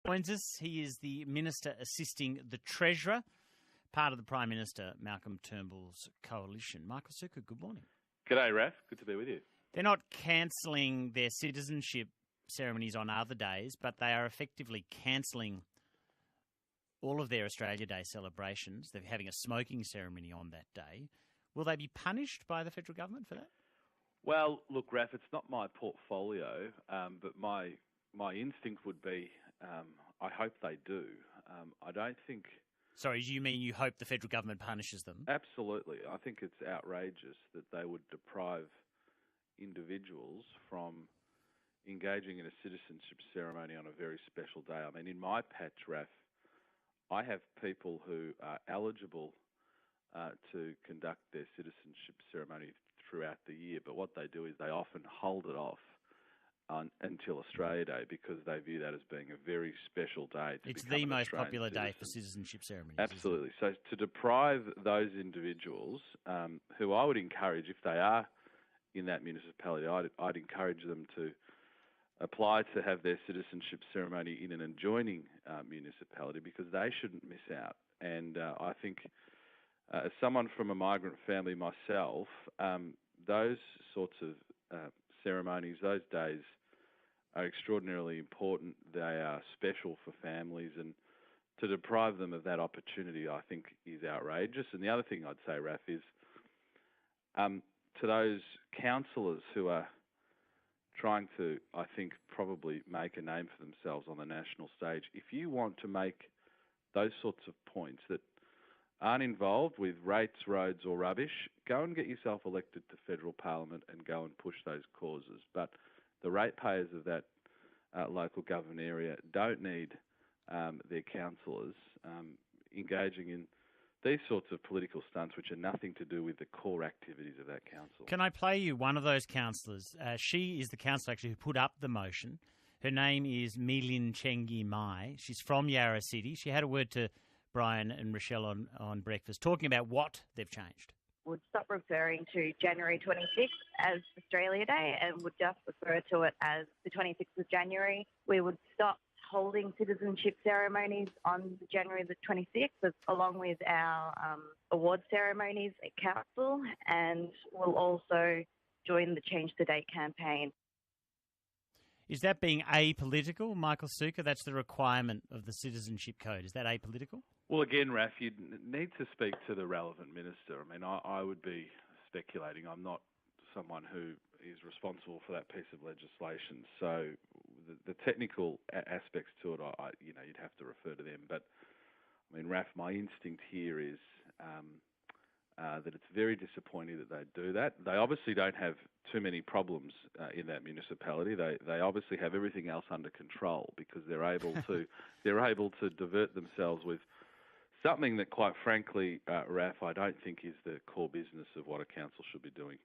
Joins us. He is the Minister assisting the Treasurer, part of the Prime Minister Malcolm Turnbull's coalition. Michael Sukkar, good morning. G'day, Raf. Good to be with you. They're not cancelling their citizenship ceremonies on other days, but they are effectively cancelling all of their Australia Day celebrations. They're having a smoking ceremony on that day. Will they be punished by the federal government for that? Well, look, Raf, it's not my portfolio, but my instinct would be I hope they do. I don't think... Sorry, do you mean you hope the federal government punishes them? Absolutely. I think it's outrageous that they would deprive individuals from engaging in a citizenship ceremony on a very special day. I mean, in my patch, Raf, I have people who are eligible to conduct their citizenship ceremony throughout the year, but what they do is they often hold it off until Australia Day because they view that as being a very special day. It's the most popular day for citizenship ceremonies. Absolutely. So to deprive those individuals, who I would encourage, if they are in that municipality, I'd encourage them to apply to have their citizenship ceremony in an adjoining municipality because they shouldn't miss out. And I think as someone from a migrant family myself, those sorts of ceremonies, those days are extraordinarily important. They are special for families, and to deprive them of that opportunity, I think, is outrageous. And the other thing I'd say, Raf, is to those councillors who are trying to, I think, probably make a name for themselves on the national stage, if you want to make those sorts of points that aren't involved with rates, roads or rubbish, go and get yourself elected to federal parliament and go and push those causes. But the ratepayers of that local government area don't need their councillors engaging in these sorts of political stunts which are nothing to do with the core activities of that council. Can I play you one of those councillors? She is the councillor actually who put up the motion. Her name is Milin Chengi Mai. She's from Yarra City. She had a word to Brian and Rochelle on breakfast, talking about what they've changed. Would stop referring to January 26th as Australia Day and would just refer to it as the 26th of January. We would stop holding citizenship ceremonies on January the 26th, along with our award ceremonies at council, and we'll also join the Change the Date campaign. Is that being apolitical, Michael Sukkar? That's the requirement of the Citizenship Code. Is that apolitical? Well, again, Raf, you'd need to speak to the relevant minister. I mean, I would be speculating. I'm not someone who is responsible for that piece of legislation. So the technical aspects to it, you'd have to refer to them. But, I mean, Raf, my instinct here is that it's very disappointing that they do that. They obviously don't have too many problems in that municipality. They obviously have everything else under control because they're able to divert themselves with something that, quite frankly, Raf, I don't think is the core business of what a council should be doing.